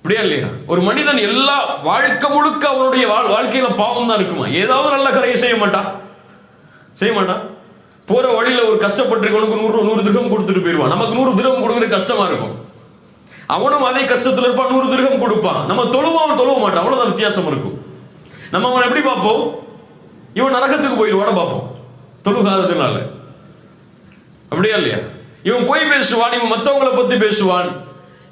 அப்படியா இல்லையா? ஒரு மனிதன் எல்லா வாழ்க்கை முழுக்க அவனுடைய வாழ்க்கையில பாவம் தான் இருக்குமா? ஏதாவது நல்ல கரையை செய்ய மாட்டான். போற வழியில ஒரு கஷ்டப்பட்டிருக்கவனுக்கு 100 திரகம் கொடுத்துட்டு போயிடுவான். நமக்கு 100 திரகம் கொடுக்குற கஷ்டமா இருக்கும். அவனும் அதே கஷ்டத்துல இருப்பான், 100 திரகம் கொடுப்பான். நம்ம தொழுவோம், அவன் தொழுவ மாட்டான். அவ்வளவுதான் வித்தியாசம் இருக்கும். நம்ம அவனை எப்படி பார்ப்போம்? இவன் நரகத்துக்கு போயிடுவான பார்ப்போம், தொழுகாததுனால. அப்படியா இல்லையா? இவன் போய் பேசுவான், இவன் மற்றவங்களை பத்தி பேசுவான்,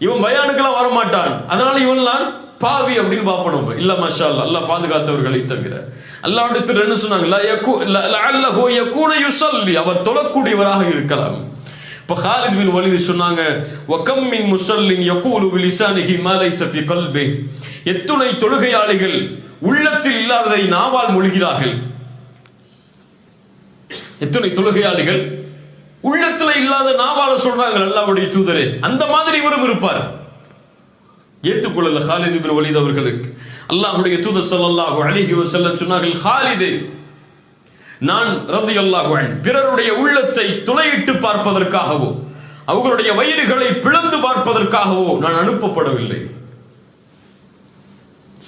இவன் பயானுக்கெல்லாம் வரமாட்டான், அதனால இவன்லாம் பாவி அப்படின்னு பார்ப்போம். இல்ல மாஷா அல்லாஹ், அல்லாஹ் பாதுகாத்தவர்களை தவிர. அல்லாஹ்விடத்தில் என்ன சொன்னாங்க? அவர் தொழக்கூடியவராக இருக்கலாம். இப்ப காலித் பின் வலீத் சொன்னாங்க, வகம் மின் முஸல்லின் யகூலு பிலிசானிஹி மா லைஸ ஃபீ கல்பி. எத்துணை தொழுகையாளிகள் உள்ளத்தில் இல்லாததை நாவால் மொழிகிறார்கள். எத்துணை தொழுகையாளிகள் உள்ளத்துல இல்லாத நாவால சொல்றாங்க அல்லாஹ்வுடைய தூதரே. அந்த மாதிரி இவரும் இருப்பார். ஏற்றுக்கொள்ளல காலித் பின் வலீத் அவர்களுக்கு. அல்லாஹ்வுடைய தூதர் ஸல்லல்லாஹு அலைஹி வஸல்லம் சொன்னார்கள், காலிதே, நான் ரலியல்லாஹு அன்ஹு பிறருடைய உள்ளத்தை துளையிட்டு பார்ப்பதற்காகவோ அவர்களுடைய வயிறுகளை பிளந்து பார்ப்பதற்காகவோ நான் அனுப்பப்படவில்லை.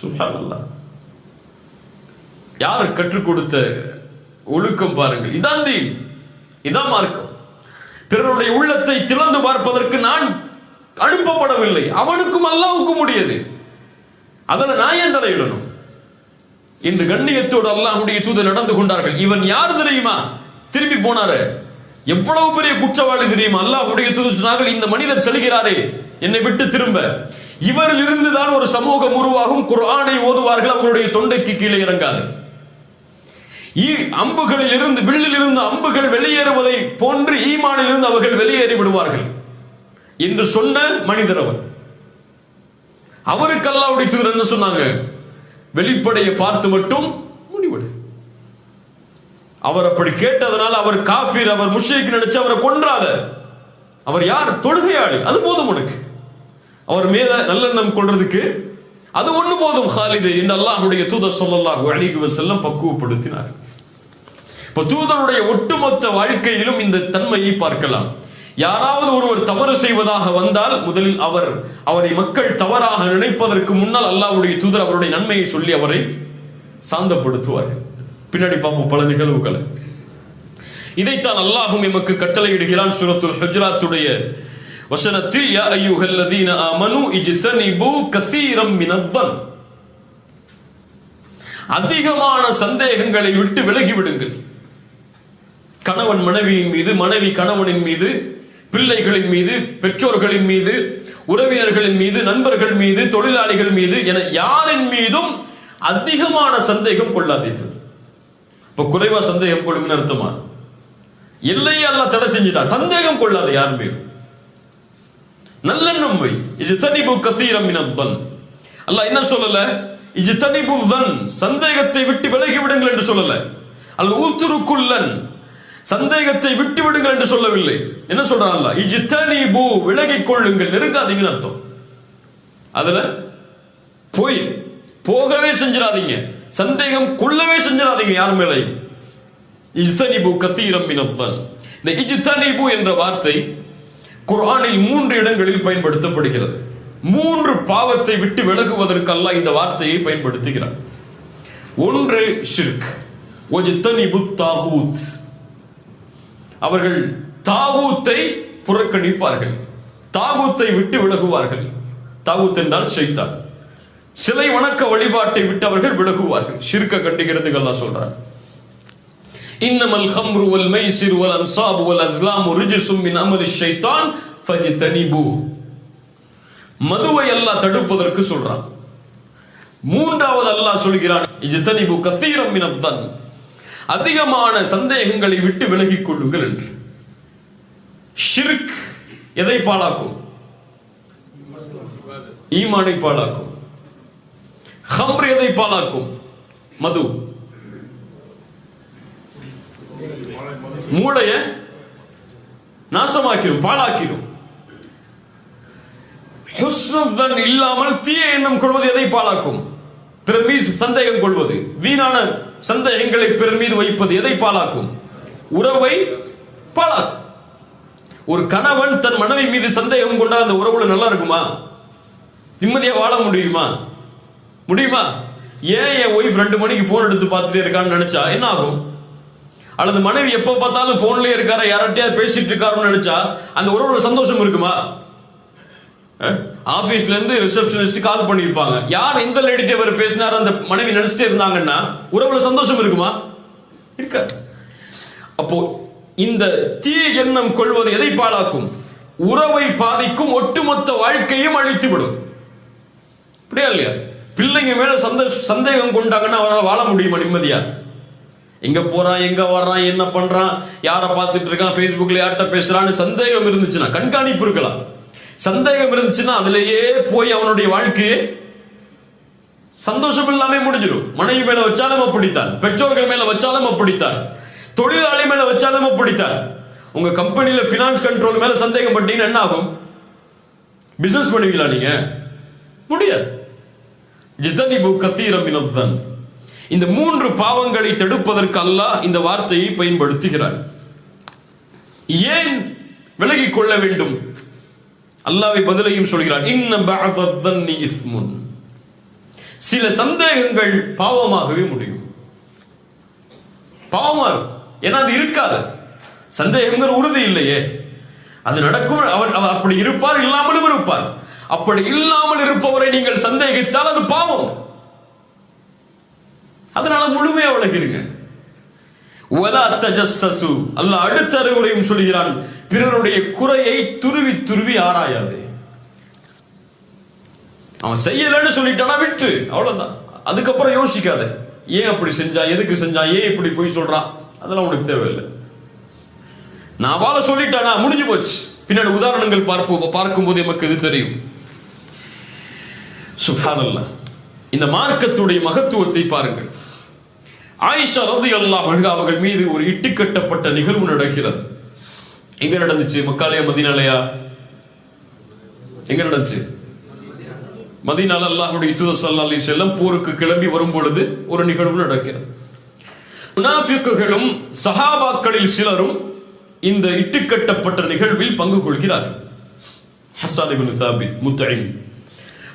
சுப்ஹானல்லாஹ். யார் கற்றுக் கொடுத்த ஒழுக்கம் பாருங்கள். இதான் தீன், இதான் மார்க்கம். பிறருடைய உள்ளத்தை திறந்து பார்ப்பதற்கு நான் அனுப்பப்படவில்லை. அவனுக்கும் அல்லாஹ்வுக்கும் முடியாது. அதில் நான் ஏன் தலையிடணும் என்று கண்ணியத்தோடு அல்லாஹ்வுடைய தூதர் நடந்து கொண்டார்கள். இவன் யார் தெரியுமா? திரும்பி போனாரு. எவ்வளவு பெரிய குற்றவாளி தெரியுமா? அல்லாஹ்வுடைய தூதர் சொன்னார்கள், இந்த மனிதர் செல்கிறாரே என்னை விட்டு திரும்ப, இவரில் இருந்துதான் ஒரு சமூகம் உருவாகும். குர்ஆனை ஓதுவார்கள், அவர்களுடைய தொண்டைக்கு கீழே இறங்காது. அம்புகளில் இருந்து, வில்லில் இருந்து அம்புகள் வெளியேறுவதை போன்று ஈமானில் இருந்து அவர்கள் வெளியேறி விடுவார்கள் என்று சொன்ன மனிதர் அவர். அவருக்கு அல்லாஹ்வுடைய தூதர் என்ன சொன்னாங்க? வெளிப்படையை பார்த்து மட்டும் முடிவெடு. அவர் அப்படி கேட்டதனால அவர் காஃபிர், அவர் முஷ்ரிக் நினைச்சு அவரை கொன்றாத. அவர் யார்? தொழுகையாளி. அது போதும் உனக்கு. அவர் மீத நல்லெண்ணம் கொள்றதுக்கு அது ஒண்ணு போதும் காலிது என்று அல்லாஹ்வுடைய தூதர் ஸல்லல்லாஹு அலைஹி வஸல்லம் பக்குவப்படுத்தினார். இப்போ தூதருடைய ஒட்டுமொத்த வாழ்க்கையிலும் இந்த தன்மையை பார்க்கலாம். யாராவது ஒருவர் தவறு செய்வதாக வந்தால் முதலில் அவரை மக்கள் தவறாக நினைப்பதற்கு முன்னால் அல்லாஹ்வுடைய தூதர் அவருடைய நன்மையை சொல்லி அவரை சாந்தப்படுத்துவார்கள். பின்னாடி பார்ப்போம் பல நிகழ்வுகளை. இதைத்தான் அல்லாஹ்வும் எமக்கு கட்டளையிடுகிறான். சூரத்துல் ஹுஜராத்துடைய வசனத்தில், யா அய்யுஹல்லதீன ஆமனு இஜ்தனிபு கஸீரம் மினத்-தன். அதிகமான சந்தேகங்களை விட்டு விலகி விடுங்கள். கணவன் மனைவியின் மீது, மனைவி கணவனின் மீது, பிள்ளைகளின் மீது, பெற்றோர்களின் மீது, உறவினர்களின் மீது, நண்பர்கள் மீது, தொழிலாளிகள் மீது என யாரின் மீதும் அதிகமான சந்தேகம் கொள்ளாதீர்கள். இப்ப குறைவா சந்தேகம் கொள்ளுங்கன்னு அர்த்தமா? எல்லையே அல்லாஹ் தடை செஞ்சுட்டா. சந்தேகம் கொள்ளாத யார் மீது. நல்லெண்ணம் வை. இஜ்தனிபு கஸீரம் மினத்-தன். அல்லாஹ் என்ன சொல்லல? இஜ்தனிபு தன், சந்தேகத்தை விட்டு விலகி விடுங்கள் என்று சொல்லல. அல் ஊத்துருக்குல்லன், சந்தேகத்தை விட்டு விடுங்கள் என்று சொல்லவில்லை. என்ன சொல்றான் அல்லாஹ்? இஜ்தனிபு, விலகிக் கொள்ளுங்கள், நெருங்காதீங்கன்னு அர்த்தம். அதுல போகவே செஞ்சிடாதீங்க, சந்தேகம் கொள்ளவே செஞ்சிடாதீங்க யார் மேலே. இஜ்தனிபு கஸீரம் மினத்-தன். இந்த இஜ்தனிபு என்ற வார்த்தை குர்ஆனில் 3 இடங்களில் பயன்படுத்தப்படுகிறது. 3 பாவத்தை விட்டு விலகுவதற்கு அல்லாஹ் இந்த வார்த்தையை பயன்படுத்துகிறார். ஒன்று ஷிர்க், வஜ்தனிபு தாகூத். அவர்கள் தாகூத்தை புறக்கணிப்பார்கள், தாகூத்தை விட்டு விலகுவார்கள். தாகூத் என்றால் ஷைத்தான். சிலை வணக்க வழிபாட்டை விட்டு அவர்கள் விலகுவார்கள். ஷிர்க்கை கண்டிக்கிறதுக்கு அல்லாஹ் சொல்றார், இன்னமல் ஹம்ரு வல் மைசிர் வல் அன்சாபு வல் அஸ்லாமு ரிஜ்சும் மின் அமலி ஷைத்தான் ஃபஜ்தனிபு. மதுவை அல்லாஹ் தடுப்பதற்கு சொல்றான். மூன்றாவது அல்லாஹ் சொல்கிறான், இஜ்தனிபு கஸீரம் மினத்-தன், அதிகமான சந்தேகங்களை விட்டு விலகிக் கொள்ளுங்கள் என்று. ஷிர்க் எதை பாழாக்கும்? ஈமானை பாழாக்கும். ஹம்ர் எதை பாழாக்கும்? மது. மூளைய நாசமாக்கிடும், பாழாக்கிடும். ஹுஸ்னுல் இல்லாமல் தீய எண்ணம் கொள்வது எதை பாழாக்கும்? பிறர் மீது சந்தேகம் கொள்வது, வீணான சந்தேகங்களை பிறர் மீது வைப்பது எதை பாழாக்கும்? உறவை பாழாக்கும். ஒரு கணவன் தன் மனைவி மீது சந்தேகம் கொண்டால் அந்த உறவுல நல்லா இருக்குமா? நிம்மதியா வாழ முடியுமா? முடியுமா? ஏன் என் ஒய்ஃப் 2 மணிக்கு போன் எடுத்து பார்த்துட்டே இருக்கான்னு நினைச்சா என்ன ஆகும்? அல்லது மனைவி எப்போ பார்த்தாலும் போன்லயே இருக்காரா, யார்கிட்டயாவது பேசிட்டு இருக்காருன்னு நினைச்சா அந்த உறவுல சந்தோஷம் இருக்குமா? ஆபீஸ்ல இருந்து ரிசப்ஷனிஸ்ட் கால் பண்ணிருப்பாங்க, யார் இந்த லேடிட்ட இவர் பேசினார் அந்த மனைவி நினைச்சிட்டே இருந்தாங்கன்னா உறவுல சந்தோஷம் இருக்குமா? இருக்க. அப்போ இந்த தீய எண்ணம் கொள்வது எதை பாழாக்கும்? உறவை பாதிக்கும், ஒட்டுமொத்த வாழ்க்கையும் அழித்து விடும். அப்படியா இல்லையா? பிள்ளைங்க மேல சந்தேகம் கொண்டாங்கன்னா அவரால் வாழ முடியுமா நிம்மதியா? எங்க போறான், எங்க வர்றான், என்ன பண்றான், யாரை பார்த்துட்டு இருக்கான், ஃபேஸ்புக்ல யார்கிட்ட பேசுறான்னு சந்தேகம் இருந்துச்சுன்னா, கண்காணிப்பு இருக்கலாம். சந்தேகம் இருந்துச்சுன்னா அதுலேயே போய் அவனுடைய வாழ்க்கையே சந்தோஷம் இல்லாம முடிஞ்சிடும். மனைவி மேல வச்சாலும் அப்படித்தான், பெற்றோர்கள் மேல வச்சாலும் அப்படித்தான், தொழிலாளி மேல வச்சாலும் அப்படித்தான். உங்க கம்பெனியில பினான்ஸ் கண்ட்ரோல் மேல சந்தேகம் பட்டீங்கன்னா என்ன ஆகும்? பிசினஸ் பண்ணுவீங்களா நீங்க? முடியாது. ஜிதனிபு கஸீரம் மினத்-தன். இந்த 3 பாவங்களை தடுப்பதற்கு அல்லாஹ் இந்த வார்த்தையை பயன்படுத்துகிறார். ஏன் விலகிக் கொள்ள வேண்டும்? அல்லாஹ்வை பதிலையும் சொல்கிறார். இன்ன பஅத-ظنி இஸ்முன். சில சந்தேகங்கள் பாவமாகவே முடியும். பாவமா இருக்கும். ஏன்னா அது இருக்காது. சந்தேகங்கிற உறுதி இல்லையே. அது நடக்கும். அவர் அப்படி இருப்பார், இல்லாமலும் இருப்பார். அப்படி இல்லாமல் இருப்பவரை நீங்கள் சந்தேகித்தால் அது பாவம். அதனால முழுமையா விளக்கிடுங்க. வலா தஜஸ்ஸசு. அல்லாஹ் அடுத்த அறிவுரையும் சொல்கிறான், பிறருடைய குறையை துருவி துருவி ஆராயாதே. அவன் செய்யலன்னு சொல்லிட்டானா விட்டு, அவ்வளவுதான். அதுக்கப்புறம் யோசிக்காத, ஏன் அப்படி செஞ்சா, எதுக்கு செஞ்சா, ஏன் இப்படி போய் சொல்றான், அதெல்லாம் உனக்கு தேவையில்லை. நான் வாழ சொல்லிட்டானா முடிஞ்சு போச்சு. பின்னாடி உதாரணங்கள் பார்க்கும்போது நமக்கு இது தெரியும். சுப்ஹானல்லாஹ். இந்த மார்க்கத்துடைய மகத்துவத்தை பாருங்கள். ஆயிஷா ரலியல்லாஹு அன்ஹா அவர்கள் மீது ஒரு இட்டுக்கட்டப்பட்ட நிகழ்வு நடக்கிறது. எங்க நடந்துச்சு? மக்காலயா மதீனாலயா? எங்க நடந்துச்சு? மதீனால. அல்லாஹ்வுடைய தூதர் ஸல்லல்லாஹு அலைஹி வஸல்லம் போருக்கு கிளம்பி வரும் பொழுது ஒரு நிகழ்வு நடக்கிறது. முனாஃபிக்குகளும் சஹாபாக்களில் சிலரும் இந்த இட்டுக்கட்டப்பட்ட நிகழ்வில் பங்கு கொள்கிறார்கள். ஹஸ்ஸான் இப்னு சாபித், முத்இம்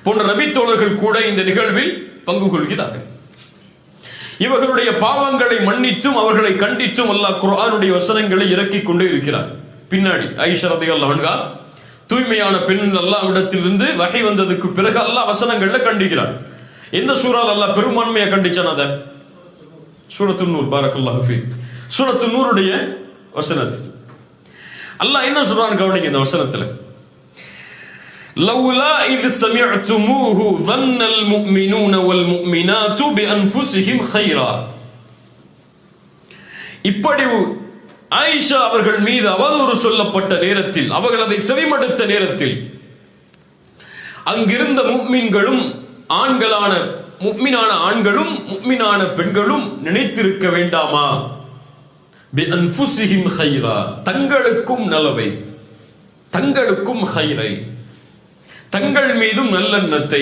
போன்ற நபி தோழர்கள் கூட இந்த நிகழ்வில் பங்கு கொள்கிறார்கள். இவர்களுடைய பாவங்களை மன்னித்தும் அவர்களை கண்டித்தும் அல்லாஹ் குர்ஆனுடைய வசனங்களை இறக்கிக் கொண்டே இருக்கிறார். பின்னாடி ஆயிஷா ரலியல்லாஹு அன்ஹா தூய்மையான பெண் அல்லாஹ்விடத்திலிருந்து வஹி வந்ததுக்கு பிறகு அல்லாஹ் வசனங்கள்ல கண்டிக்கிறார். எந்த சூறால அல்லாஹ் பெரும்பான்மையா கண்டிச்சான்? அத சூரத்துன் நூர். பாரக்கல்லாஹு ஃபீக். சூரத்துன் நூருடைய வசனத்தில் அல்லாஹ் என்ன சொல்றான் கவனிங்க. இந்த வசனத்துல லவ்லா இத் சமிஅ்துமூஹு ظنல் முஃமினூன வல் முஃமினாத்து பிஅன்ஃபுஸிஹிம் கைரா. இப்படி ஆயிஷா அவர்கள் மீது அவதூறு சொல்லப்பட்ட நேரத்தில், அவர்கள் அதை செவிமடுத்த நேரத்தில், அங்கிருந்த முஃமின்களும் ஆண்களான முஃமினான ஆண்களும் முஃமினான பெண்களும் நினைத்திருக்க வேண்டாமா? பிஅன்ஃபுஸிஹிம் கைரா, தங்களுக்கும் நலவை, தங்களுக்கும் கைரை, தங்கள் மீதும் நல்லெண்ணத்தை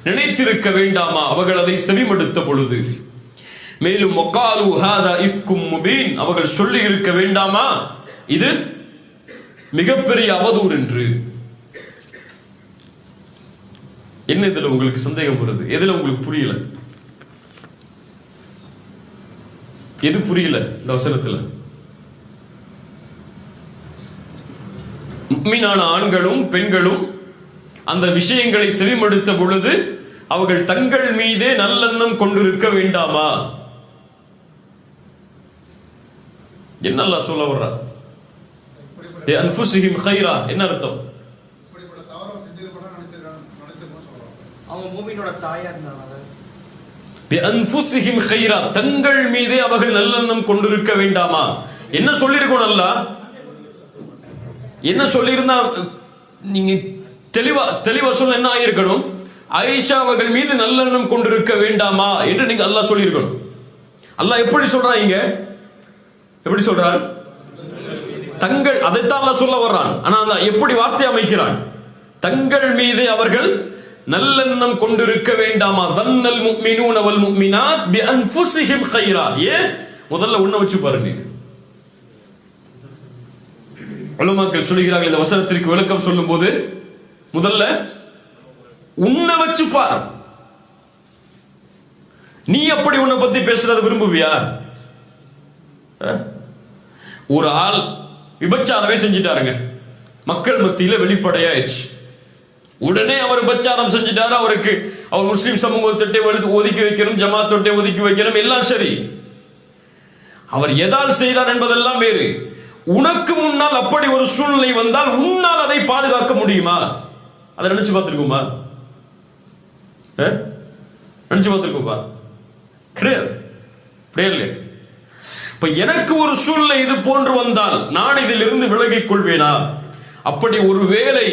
நினைத்திருக்க வேண்டாமா அவர்கள் அதை செவிமடுத்த பொழுது? மேலும் வகாலு ஹாதா இஃப்கும் முபீன், அவர்கள் சொல்லி இருக்க வேண்டாமா இது மிகப்பெரிய அவதூறு என்று. என்ன இதுல உங்களுக்கு சந்தேகம் வருது? எதுல உங்களுக்கு புரியல? எது புரியல இந்த வசனத்துல? முஃமினான ஆண்களும் பெண்களும் அந்த விஷயங்களை செவிமடுத்த பொழுது அவர்கள் தங்கள் மீதே நல்லெண்ணம் கொண்டிருக்க வேண்டாமா? என்ன அல்லாஹ் சொல்ல வர்றா? அன்ஃபுஸிஹிம் கைரா என்ன அர்த்தம்? அவங்க மூமினோட தாயா இருந்தாங்க. அன்ஃபுஸிஹிம் கைரா, தங்கள் மீதே அவர்கள் நல்லெண்ணம் கொண்டிருக்க வேண்டாமா? என்ன சொல்லியிருக்கணும் அல்லாஹ்? என்ன சொல்லியிருந்தா நீங்க தெளிவா சொல்ல என்ன ஆயிருக்கணும்? ஆயிஷா அவர்கள் மீது நல்லெண்ணம் கொண்டிருக்க வேண்டாமா என்று நீங்க அல்லாஹ் சொல்லியிருக்கணும். அல்லாஹ் எப்படி சொல்றான் இங்க? எப்படி சொல்றான்? தங்கள், அதைத்தான் அல்லாஹ் சொல்ல வர்றான். ஆனா எப்படி வார்த்தை அமைக்கிறான்? தங்கள் மீது அவர்கள் நல்லெண்ணம் கொண்டிருக்க வேண்டாமா? ظنல் முஃமினூன வல் முஃமினாத் பிஅன்ஃபுஸிஹிம் கைரா. ஏன்? முதல்ல உன்ன வச்சு பாருங்க. உலமாக்கள் சொல்கிறார்கள் இந்த வசனத்திற்கு விளக்கம் சொல்லும் போது முதல்ல உன்னை வச்சு பார். நீ அப்படி உன்னை பத்தி பேசுறத விரும்புவியா? ஒரு ஆள் விபச்சாரமே செஞ்சிட்டாருங்க, மக்கள் மத்தியில வெளிப்படையாயிருச்சு. உடனே அவர் விபச்சாரம் செஞ்சிட்டாரு, அவர் முஸ்லிம் சமூகத்தை ஒதுக்கி வைக்கணும், ஜமாத்தொட்டை ஒதுக்கி வைக்கணும், எல்லாம் சரி. அவர் எதால் செய்தார் என்பதெல்லாம் வேறு. உனக்கு முன்னால் அப்படி ஒரு சூழ்நிலை வந்தால் உன்னால் அதை பாதுகாக்க முடியுமா? அதை நினைச்சு பார்த்திருக்குமா? நினைச்சு பார்த்திருக்குமா? கிடையாது. இப்ப எனக்கு ஒரு சூழ்நிலை இது போன்று வந்தால் நான் இதிலிருந்து விலகிக் கொள்வேனா? அப்படி ஒரு வேளை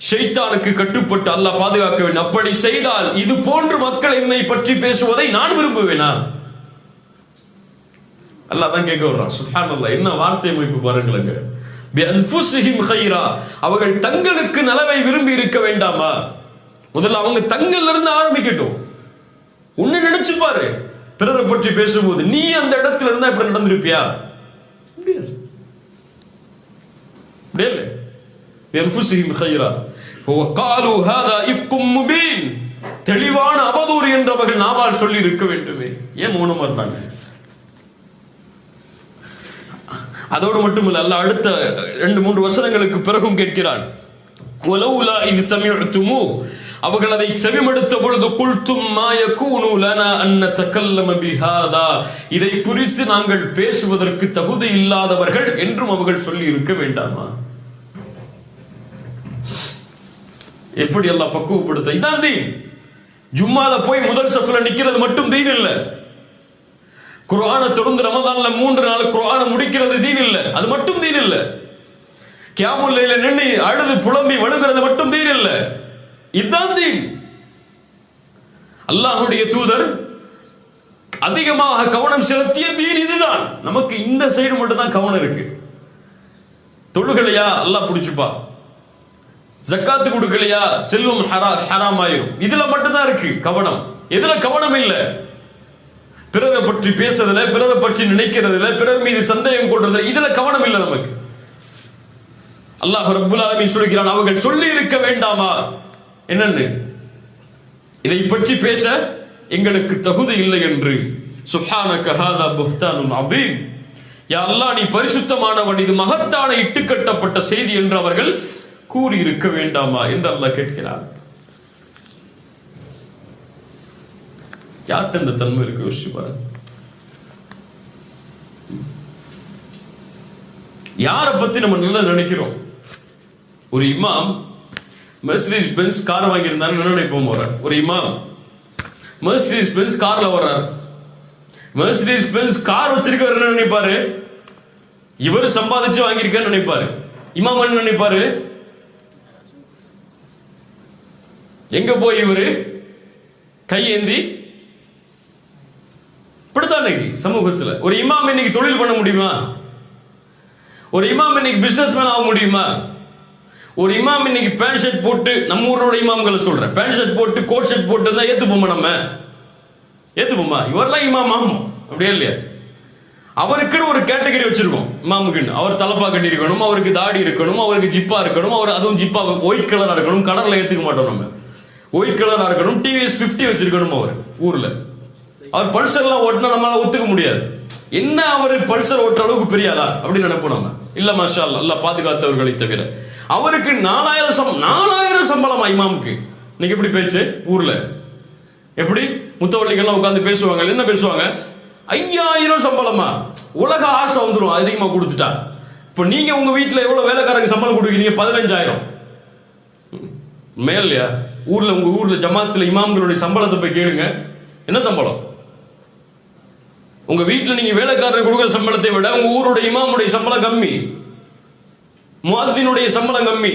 ஷைத்தானுக்கு கட்டுப்பட்டு அல்லாஹ் பாதுகாக்க வேண்டும். அப்படி செய்தால் இது போன்று மக்கள் என்னை பற்றி பேசுவதை நான் விரும்புவேனா? அல்லாஹ் தான் கேட்க வர்றான். சுப்ஹானல்லாஹ், என்ன வார்த்தை அமைப்பு பாருங்களேங்க. பிஅன்ஃபுஸிஹிம் கைரா, அவர்கள் தங்களுக்கு நலவை விரும்பி இருக்க வேண்டாமா? முதல்ல அவங்க தங்கள்ல இருந்து ஆரம்பிக்கட்டும். உன்னை நினைச்சு பாரு, பிறரை பற்றி பேசும்போது நீ அந்த இடத்துல இருந்தா இப்படி நடந்திருப்பியா? முடியாது. பிஅன்ஃபுஸிஹிம் கைரா வகாலு ஹாதா இஃப்கும் முபீன், தெளிவான அவதூறு என்று அவர்கள் நாவால் சொல்லி இருக்க வேண்டுமே. ஏன் மௌனமா இருந்தாங்க? அதோடு மட்டுமல்ல, அல்லாஹ் அடுத்த 2-3 வசனங்களுக்கு பிறகும் கேட்கிறான். வலௌலா இத் சமிஅதுமு, அவர்கள் அதை செவிமடுத்த பொழுது குல்தும் மா யகூனு லனா அன் நதகல்லம பிஹாதா, இதை குறித்து நாங்கள் பேசுவதற்கு தகுதி இல்லாதவர்கள் என்றும் அவர்கள் சொல்லி இருக்க வேண்டாமா? எப்படி அல்லாஹ் பக்குவப்படுத்த. இதான் தீன். ஜும்மால போய் முதல் சஃப்ல நிக்கிறது மட்டும் தீன் இல்ல. குர்ஆனை தொடர்ந்து ரமதான்ல 3 நாள் குர்ஆனை முடிக்கிறது தீன் இல்ல, அது மட்டும் தீன் இல்ல. கியாமுல் லைல நின்னு அழுது புலம்பி வழுகிறது மட்டும் தீன் இல்ல, இதுதான் தீன். அல்லாஹ்வுடைய தூதர் அதிகமாக கவனம் செலுத்திய தீன் இதுதான். நமக்கு இந்த சைடு மட்டும் தான் கவனம் இருக்கு. தொழுகலையா அல்லாஹ் பிடிச்சுப்பா, ஜக்காத்து கொடுக்கலையா செல்வம் ஹராம் ஆயிரும், இதுல மட்டும் தான் இருக்கு கவனம். எதுல கவனம் இல்ல? பிறரை பற்றி பேசுறதுல, பிறரை பற்றி நினைக்கிறதுல, பிறர் மீது சந்தேகம் கொள்றதுல, இதுல கவனம் இல்லை நமக்கு. அல்லாஹ் ரப்புல் ஆலமீன் சொல்கிறான், அவர்கள் சொல்லி இருக்க வேண்டாமா? என்னன்னு? இதை பற்றி பேச எங்களுக்கு தகுதி இல்லை என்று. சுப்ஹானக ஹாதா புஹ்தானுன் அதீம், யா அல்லாஹ் நீ பரிசுத்தமானவன், இது மகத்தான இட்டுக்கட்டப்பட்ட செய்தி என்று அவர்கள் கூறி இருக்க வேண்டாமா என்று அல்லாஹ் கேட்கிறார். யார்கிட்ட இந்த தன்மை இருக்கு யோசிச்சு பாருங்க. யாரை பத்தி நம்ம நல்லா நினைக்கிறோம்? ஒரு இமாம் மெர்சிடிஸ் பென்ஸ் கார் வாங்கியிருந்தாரு நினைப்போம். ஒரு இமாம் மெர்சிடிஸ் பென்ஸ் கார்ல வர்றாரு. மெர்சிடிஸ் பென்ஸ் கார் வச்சிருக்கவர் என்ன நினைப்பாரு? இவர் சம்பாதிச்சு வாங்கியிருக்காரு நினைப்பாரு. இமாம் என்ன நினைப்பாரு? எங்க போய் இவரு கையேந்தி. இப்படித்தான் சமூகத்தில் ஒரு இமாம் இன்னைக்கு தொழில் பண்ண முடியுமா? ஒரு இமாம் இன்னைக்கு பிசினஸ் மேன் ஆக முடியுமா? ஒரு இமாம் இன்னைக்கு பேண்ட் ஷர்ட் போட்டு, நம்ம ஊரோட இமாம்களை சொல்றேன், பேண்ட் ஷர்ட் போட்டு கோட் ஷர்ட் போட்டு இருந்தா ஏத்துப்போமா? நம்ம ஏத்துப்போமா? இவரெல்லாம் இமாம் ஆகும் அப்படியே இல்லையா? அவருக்குன்னு ஒரு கேட்டகரி வச்சிருக்கோம் இமாமுக்குன்னு. அவர் தலப்பா கட்டி இருக்கணும், அவருக்கு தாடி இருக்கணும், அவருக்கு ஜிப்பா இருக்கணும், அவர் அதுவும் ஜிப்பா ஒயிட் கலரா இருக்கணும். கடல்ல ஏத்துக்க மாட்டோம் நம்ம. ஒயிட் கலரா இருக்கணும், டிவிஎஸ் 50 வச்சிருக்கணும். அவர் ஊர்ல அவர் பல்சர்லாம் ஓட்டினா நம்மளால ஒத்துக்க முடியாது. என்ன அவர் பல்சர் ஓட்டுற அளவுக்கு பெரிய ஆளா அப்படின்னு நினைப்போம் நம்ம. இல்ல மாஷா அல்லாஹ், அல்லாஹ் பாதுகாத்தவர்களை தவிர. அவருக்கு 4000 சம்பளமா இமாமுக்கு? இன்னைக்கு எப்படி பேச்சு ஊர்ல? எப்படி முத்தவள்ளிகள்லாம் உட்காந்து பேசுவாங்க, என்ன பேசுவாங்க? 5000 சம்பளமா? உலக ஆசை வந்துடும் அதிகமா கொடுத்துட்டா. இப்போ நீங்க உங்க வீட்டுல எவ்வளவு வேலைக்காரங்க சம்பளம் கொடுக்குறீங்க? 15000 மேலையா? ஊர்ல உங்க ஊர்ல ஜமாத்துல இமாம்களுடைய சம்பளத்தை போய் கேளுங்க, என்ன சம்பளம்? உங்க வீட்டுல நீங்க வேலைக்காரர் கொடுக்குற சம்பளத்தை விட உங்க ஊருடைய இமாமுடைய சம்பளம் கம்மி, முஅத்தினுடைய சம்பளம் கம்மி.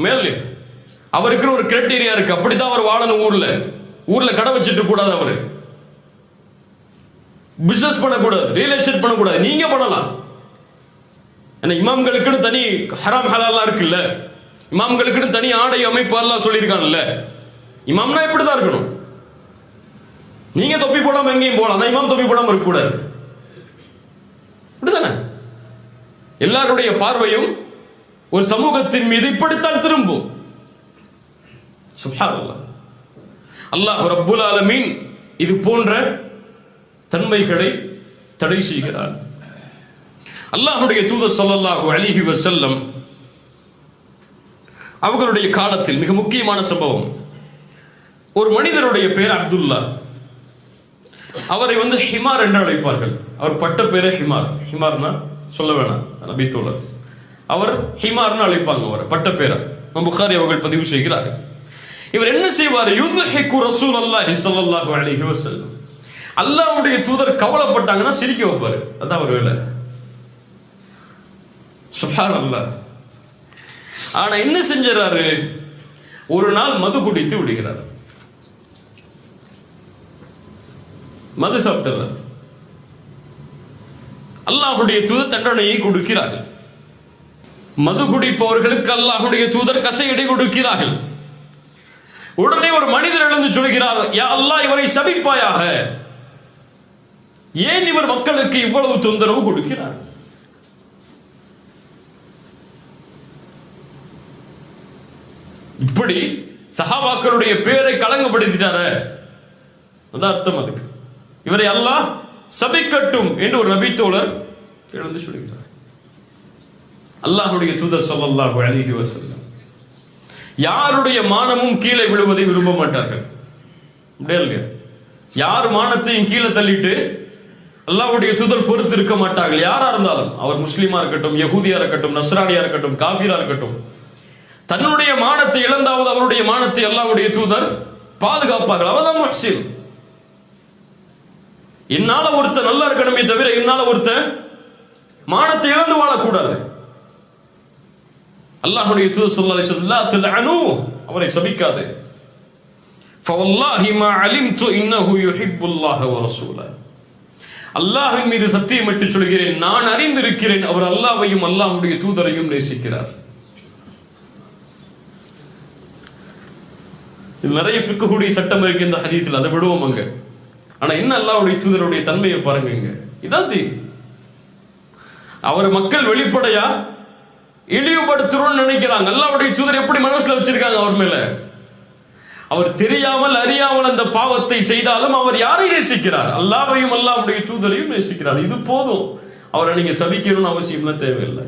மேலே அவருக்கு ஒரு கிரைட்டீரியா இருக்கு, அப்படித்தான் அவர் வாழணும். ஊர்ல கடை வச்சிட்டு கூடாது, அவரு பிசினஸ் பண்ணக்கூடாது, ரியல் எஸ்டேட் பண்ணக்கூடாது. நீங்க பண்ணலாம். ஏன்னா இமாம்களுக்குன்னு தனி ஹராம் ஹலால்லாம் இருக்குல்ல, இமாம்களுக்குன்னு தனி ஆடை அமைப்பு எல்லாம் சொல்லியிருக்காங்கல்ல. இமாம்னா இப்படிதான் இருக்கணும். நீங்க தொப்பி போடாம எங்கேயும் போகலாம், ஆனா இமாம் தொப்பி போடாம இருக்கக்கூடாது. அப்படிதானே? எல்லாருடைய பார்வையும் ஒரு சமூகத்தின் மீது இப்படித்தான் திரும்பும். சுப்ஹானல்லாஹ். அல்லாஹ் ரப்புல் ஆலமீன் இது போன்ற தன்மைகளை தடை செய்கிறார். அல்லாஹ்வுடைய தூதர் ஸல்லல்லாஹு அலைஹி வஸல்லம் அவர்களுடைய காலத்தில் மிக முக்கியமான சம்பவம். ஒரு மனிதருடைய பெயர் அப்துல்லா. அவரை ஹிமார் என்று அழைப்பார்கள். அவர் பட்ட பேரே ஹிமார். ஹிமார்னா சொல்ல வேணாம், நபி தோழர். அவர் ஹிமார்னு அழைப்பாங்க அவர் பட்ட பேரை. புகாரி அவர்கள் பதிவு செய்கிறார்கள். இவர் என்ன செய்வார்? யுத்ஹிகு ரசூலுல்லாஹி ஸல்லல்லாஹு அலைஹி வஸல்லம். அல்லாஹ்வுடைய தூதர் கவலைப்பட்டாங்கன்னா சிரிக்க வைப்பாரு. அதான் அவர் வேலை. சுப்ஹானல்லாஹ். ஆனா என்ன செஞ்சாரு? ஒரு நாள் மது குடித்து விடுகிறார். மது சாப்பிட்டார். அல்லாஹ்வுடைய தூதர் தண்டனையை கொடுக்கிறார்கள். மது குடிப்பவர்களுக்கு அல்லாஹ்வுடைய தூதர் கசையடி கொடுக்கிறார்கள். உடனே ஒரு மனிதர் எழுந்து சொல்கிறார், யா அல்லாஹ், இவரை சபிப்பாயாக. ஏன் இவர் மக்களுக்கு இவ்வளவு தொந்தரவு கொடுக்கிறார்? இப்படி சஹாபாக்களுடைய பேரை களங்கப்படுத்திட்டார. அதான் அர்த்தம் அதுக்கு. இவரை அல்லாஹ் சபிக்கட்டும் என்று ஒரு நபி தோழர் எழுந்து சொல்கிறார். அல்லாஹ்வுடைய தூதர் ஸல்லல்லாஹு அலைஹி வஸல்லம் யாருடைய மானமும் கீழே விழுவதை விரும்ப மாட்டார்கள். அப்படியே இல்லையா? யார் மானத்தையும் கீழே தள்ளிட்டு அல்லாஹ்வுடைய தூதர் பொறுத்து இருக்க மாட்டார்கள். யாரா இருந்தாலும், அவர் முஸ்லிமா இருக்கட்டும், யகூதியா இருக்கட்டும், நஸ்ரானியா இருக்கட்டும், காஃபிரா இருக்கட்டும், தன்னுடைய மானத்தை இழந்தாவது அவருடைய மானத்தை அல்லாஹ்வுடைய தூதர் பாதுகாப்பார்கள். அவர்தான் முஹ்சின். என்னால ஒருத்தர் நல்லா இருக்கணுமே தவிர என்னால ஒருத்தர் மானத்தை இழந்து வாழக்கூடாது. அல்லாஹ்வுடைய தூதர் ஸல்லல்லாஹு அலைஹி வஸல்லம், லா தல்அனு, அவரை சபிக்காதே. ஃபவல்லாஹி மா அலிம்து இன்னஹு யுஹிப்புல்லாஹ வ ரசூலஹு. அல்லாஹ்வின் மீது சத்தியமிட்டு சொல்கிறேன், நான் அறிந்திருக்கிறேன் அவர் அல்லாஹ்வையும் அல்லாஹ்வுடைய தூதரையும் நேசிக்கிறார். இது நிறைய ஃபிக்ஹுடைய சட்டம் இருக்கு இந்த ஹதீஸில், அதை விடுவோம் அங்க. ஆனா என்ன அல்லாஹ்வுடைய தூதருடைய தன்மையை பாருங்க. இங்க இதான் தீன். அவர் மக்கள் வெளிப்படையா இழிவுபடுத்துறோம்னு நினைக்கிறாங்க. அல்லாஹ்வுடைய தூதர் எப்படி மனசுல வச்சிருக்காங்க அவர் மேல? அவர் தெரியாமல் அறியாமல் அந்த பாவத்தை செய்தாலும் அவர் யாரை நேசிக்கிறார்? அல்லாஹ்வையும் அல்லாஹ்வுடைய தூதரையும் நேசிக்கிறார். இது போதும். அவரை நீங்க சபிக்கணும்னு அவசியம் தேவையில்லை.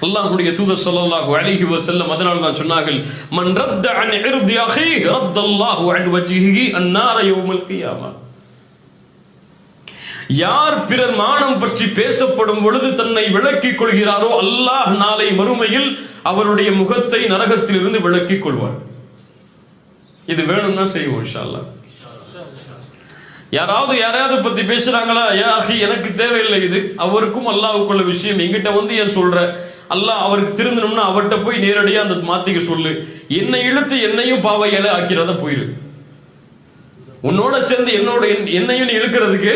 அல்லாஹ்வுடைய தூதர் ஸல்லல்லாஹு அலைஹி வஸல்லம் அதனால தான் சொன்னார்கள், மன் ரத்த அன் இர்தி அஹி ரத்தல்லாஹு அன் வஜ்ஹிஹி அன்னார யௌமல் கியாமா. யார் பிறர் மானம் பற்றி பேசப்படும் பொழுது தன்னை விலக்கிக் கொள்கிறாரோ அல்லாஹ் நாளை மறுமையில் அவருடைய முகத்தை நரகத்தில் இருந்து விலக்கிக் கொள்வார். இது வேணும்னா செய்வோம் இன்ஷா அல்லாஹ். யாராவது பத்தி பேசுறாங்களா? யா அஹி, எனக்கு தேவையில்லை இது. அவருக்கும் அல்லாஹ்வுக்குள்ள விஷயம். என்கிட்ட ஏன் சொல்ற? அல்லாஹ் அவருக்கு திருந்தணும்னா அவர்கிட்ட போய் நேரடியா அந்த மாத்திக்க சொல்லு. என்னை இழுத்து என்னையும் பாவையால ஆக்கிறத போயிரு. உன்னோட சேர்ந்து என்னையும் இழுக்கிறதுக்கு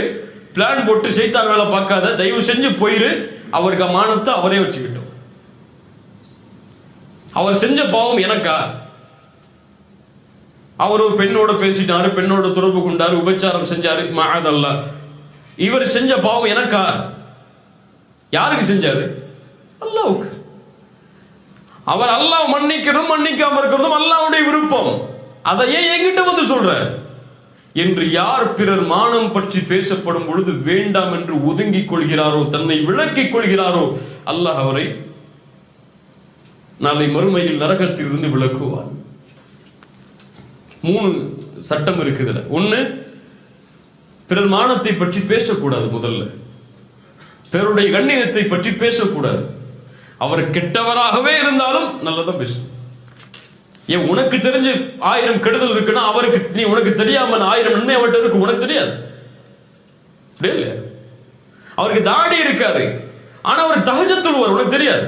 பிளான் போட்டு சைத்தான் வேலை பார்க்காத. தயவு செஞ்சு போயிரு. அவருக்கு மானத்தை அவரே வச்சுக்கிட்டோம். அவர் செஞ்ச பாவம் எனக்கா? அவர் ஒரு பெண்ணோட பேசிட்டாரு, பெண்ணோட தொடர்பு கொண்டாரு, உபச்சாரம் செஞ்சாரு, மஅதல்லாஹ். இவர் செஞ்ச பாவம் எனக்கா? யாருக்கு செஞ்சாரு? அல்லாஹ்வுக்கு. அவர் அல்லாஹ் மன்னிக்கிறதும் மன்னிக்காம இருக்கிறதும் அல்லாஹ்வுடைய விருப்பம். அதை ஏன் என்கிட்ட சொல்ற என்று யார் பிறர் மானம் பற்றி பேசப்படும் பொழுது வேண்டாம் என்று ஒதுங்கிக் கொள்கிறாரோ, தன்னை விலக்கிக் கொள்கிறாரோ, அல்லாஹ் அவரை நாளை மறுமையில் நரகத்தில் இருந்து விலக்குவான். 3 சட்டம் இருக்குதுல. 1, பிறர் மானத்தை பற்றி பேசக்கூடாது. முதல்ல பிறருடைய கண்ணியத்தை பற்றி பேசக்கூடாது. அவர் கெட்டவராகவே இருந்தாலும் நல்லதான் பேசணும். ஏன் உனக்கு தெரிஞ்சு 1000 கெடுதல் இருக்குன்னா அவருக்கு உனக்கு தெரியாமல் 1000 நன்மை அவர்கிட்ட இருக்கு, உனக்கு தெரியாது. அப்படியே இல்லையா? அவருக்கு தாடி இருக்காது, ஆனா அவர் தஹஜ்ஜுத் தொழுவார், உனக்கு தெரியாது.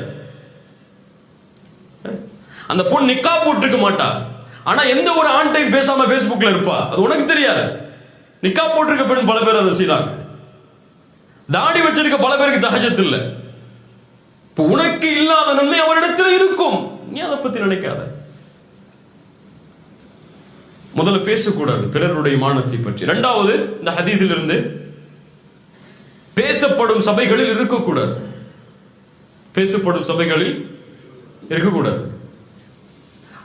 அந்த பொண்ணு நிக்கா போட்டுருக்க மாட்டா, ஆனா எந்த ஒரு ஆண் டைம் பேசாம ஃபேஸ்புக்ல இருப்பா, அது உனக்கு தெரியாது. நிக்கா போட்டிருக்க பெண் பல பேர் அதை செய்யறாங்க. தாடி வச்சிருக்க பல பேருக்கு தஹஜ்ஜுத் இல்லை. இப்போ உனக்கு இல்லாத நன்மை அவரிடத்தில் இருக்கும், நீ அதை பத்தி நினைக்காத. முதல்ல பேசக்கூடாது பிறருடைய மானத்தை பற்றி. 2வது, இந்த ஹதீஸில் இருந்து பேசப்படும் சபைகளில் இருக்கக்கூடாது. பேசப்படும் சபைகளில் இருக்கக்கூடாது.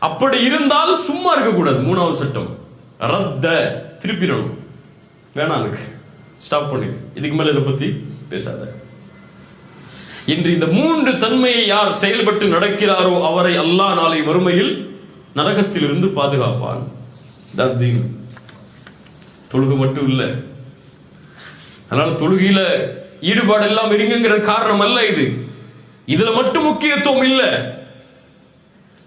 அப்படி இருந்தால் சும்மா இருக்கக்கூடாது. மூணாவது சட்டம் ரத்த, திருப்பிடணும். வேணாம், இருக்கு, ஸ்டாப் பண்ணிடு, இதுக்கு மேல இதை பத்தி பேசாத. இன்று இந்த 3 தன்மையை யார் செயல்பட்டு நடக்கிறாரோ அவரை அல்லாஹ் நாளை மறுமையில் நரகத்தில் இருந்து பாதுகாப்பான். தொழுகை மட்டும் இல்லை, அதனால தொழுகையில ஈடுபாடு எல்லாம் இருங்கிற காரணம் அல்ல இது. இதுல மட்டும் முக்கியத்துவம் இல்லை.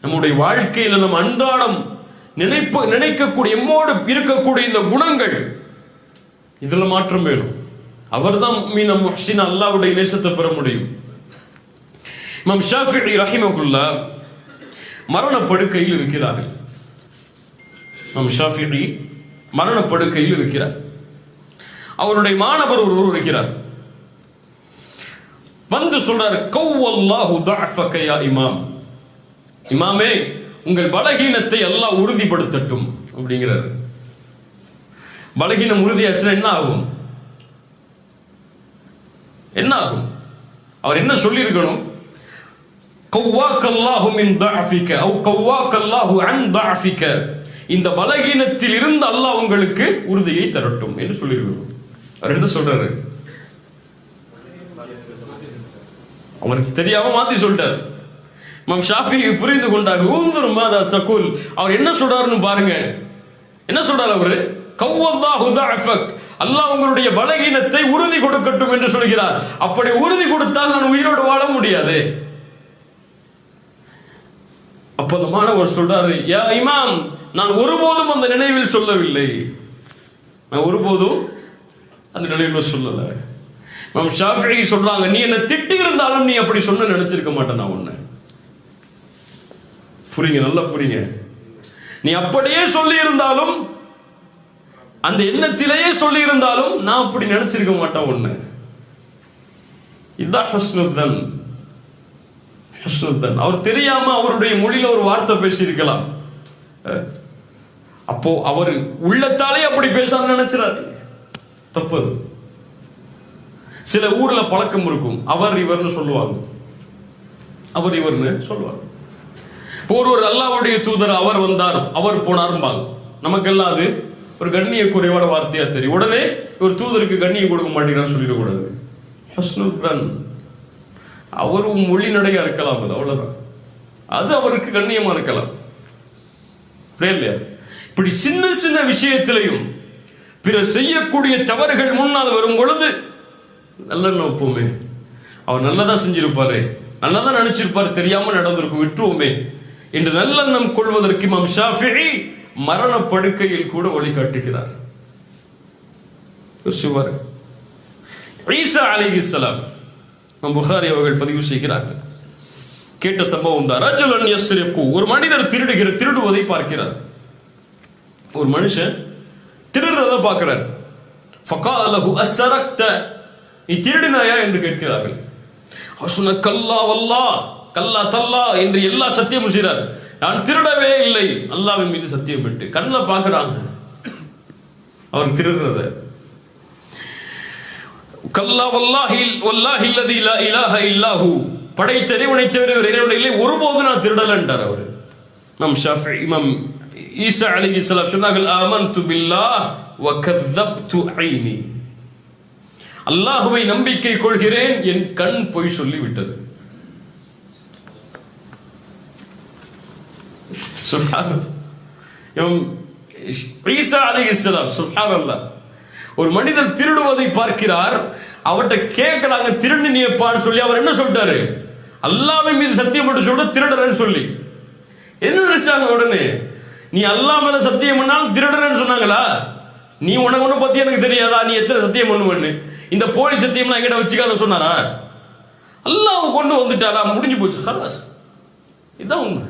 நம்முடைய வாழ்க்கையில நம்ம அன்றாடம் நினைக்கக்கூடிய எம்மோடு இருக்கக்கூடிய இந்த குணங்கள், இதுல மாற்றம் வேணும். அவர்தான் முஃமின் முஹ்சின், அல்லாஹ்வுடைய நேசத்தை பெற முடியும். இமாம் ஷாஃபிஈ ரஹிமஹுல்லாஹ் மரணப்படுக்கையில் இருக்கிறார்கள். இமாம் ஷாஃபிஈ மரணப்படுக்கையில் இருக்கிறார். அவருடைய மாணவர் ஒருவர் இருக்கிறார். வந்து சொல்றார், கவ்வல்லாஹு தஅஃபக யா இமாம், இமாமே உங்கள் பலகீனத்தை அல்லாஹ் உறுதிப்படுத்தட்டும் அப்படிங்கிறார். பலகீனம் உறுதியாச்சுன்னா என்ன ஆகும்? என்ன ஆகும்? அவர் என்ன சொல்லி இருக்கணும்? கவ்வாக்கல்லாஹு மின் தஅஃபிக அவ் கவ்வாக்கல்லாஹு அன் தஅஃபிக, இந்த பலகீனத்தில் இருந்து அல்லாஹ் உங்களுக்கு உறுதியை தரட்டும் என்று சொல்லியிருக்கணும். அவர் என்ன சொல்றாரு? அவருக்கு தெரியாம மாத்தி சொல்லிட்டார். இமாம் ஷாஃபிஈ புரிந்து கொண்டார். ஊந்துர் மாதா தகுல், அவர் என்ன சொல்றாருன்னு பாருங்க. என்ன சொல்றாரு அவரு? கவ்வல்லாஹு தஅஃபக், அல்லாஹ் உங்களுடைய பலகீனத்தை உறுதி கொடுக்கட்டும் என்று சொல்கிறார். அப்படி உறுதி கொடுத்தால் நான் உயிரோடு வாழ முடியாது. அப்ப அந்த மாணவர் சொல்றாரு, யா இமாம், நான் ஒருபோதும் அந்த நினைவில் சொல்லவில்லை, நான் ஒருபோதும் அந்த நினைவில் சொல்லல. இமாம் ஷாஃபிஈ சொல்றாங்க, நீ என்ன திட்டி இருந்தாலும் நீ அப்படி சொன்ன நினைச்சிருக்க மாட்டேன் நான் உன்னை. புரியுங்க, நல்லா புரியுங்க. நீ அப்படியே சொல்லி இருந்தாலும், அந்த எண்ணத்திலேயே சொல்லி இருந்தாலும் நான் அப்படி நினைச்சிருக்க மாட்டேன் உன்னை. இதான் ஹுஸ்னுத்தன். ஹுஸ்னுத்தன். அவர் தெரியாம அவருடைய மொழியில ஒரு வார்த்தை பேசியிருக்கலாம். அப்போ அவர் உள்ளத்தாலே அப்படி பேசாம நினைச்சிடாரு, தப்பது. சில ஊர்ல பழக்கம் இருக்கும், அவர் இவர்னு சொல்லுவாங்க, அவர் இவர்னு சொல்லுவாங்க. ஒருவர் அல்லாஹ்வுடைய தூதர் அவர் வந்தார் அவர் போனார்பாங்க. நமக்கெல்லாம் அது ஒரு கண்ணிய குறைவான வார்த்தையா தெரியும். உடனே ஒரு தூதருக்கு கண்ணியம் கொடுக்க மாட்டேங்கிறான்னு சொல்லிடக்கூடாது. ஹுஸ்னுத்தன், அவரும் மொழி நடையா இருக்கலாம், அது அவ்வளவுதான், அது அவருக்கு கண்ணியமா இருக்கலாம், இல்லையா? இப்படி சின்ன சின்ன விஷயத்திலையும் பிறர் செய்யக்கூடிய தவறுகள் முன்னால் வரும் பொழுது நல்லெண்ணம் வைப்போமே, அவர் நல்லதா செஞ்சிருப்பாரு, நல்லதா நினைச்சிருப்பாரு, தெரியாம நடந்திருக்கும், விட்டுருவோமே என்று நல்லெண்ணம் கொள்வதற்கு இமாம் ஷாஃபிஈ மரணப்படுக்கையில் கூட வழிகாட்டுகிறார். ஈசா அலைஹிஸ்ஸலாம் புகாரி அவர்கள் பதிவு செய்கிறார்கள். கேட்ட சம்பவம் தான். ரஜுலன் யஸ்ரிகு, ஒரு மனிதர் திருடுவதை பார்க்கிறார். ஒரு மனுஷன் திருடுறதை பார்க்கிறார். ஃபகால லஹு அஸ்ஸரக்த, நீ திருடினாயா என்று கேட்கிறார்கள். அவர் சொன்ன கல்லா வல்லாஹ், கல்லா தல்லா என்று எல்லா சத்தியமும் செய்கிறார். நான் திருடவே இல்லை, அல்லாஹ்வின் மீது சத்தியம் விட்டு. கண்ணில் பார்க்கிறாங்க அவர் திருடுறத. கல்லா வல்லாஹி வல்லாஹி அல்லதி லா இலாஹ இல்லாஹு, படைத்த இறைவனை தவிர வேறு இறைவன் இல்லை, ஒருபோது நான் திருடலன்றார் அவர். இமாம் ஷாஃபிஈ இமாம் ஈசா அலைஹிஸ்ஸலாம் சொன்னார்கள், ஆமன்து பில்லாஹ் வ கذبtu ஐனி, அல்லாஹ்வை நம்பிக்கை கொள்கிறேன், என் கண் பொய் சொல்லி விட்டது. சுப்ஹானல்லாஹ். இமாம் ஈசா அலைஹிஸ்ஸலாம் சுப்ஹானல்லாஹ், ஒரு மனிதர் திருடுவதை பார்க்கிறார். அவர்கிட்ட கேட்கிறாங்க, திருடினியப்பான்னு சொல்லி. அவர் என்ன சொல்லிட்டாரு? அல்லாஹ்வின் மீது சத்தியம் பண்ணி சொல்ற திருடறன்னு சொல்லி. என்ன நினைச்சாங்க உடனே? நீ அல்லாஹ் மேல சத்தியம் பண்ணாலும் திருடறன்னு சொன்னாங்களா? நீ உனக்கு ஒண்ணு பத்தி எனக்கு தெரியாதா, நீ எத்தனை சத்தியம் பண்ணுவேன்னு? இந்த போலி சத்தியம்லாம் என்கிட்ட வச்சுக்காத சொன்னாரா? அல்லாஹ் கொண்டு வந்துட்டாரா, முடிஞ்சு போச்சு, ஹலாஸ். இதான் உண்மை.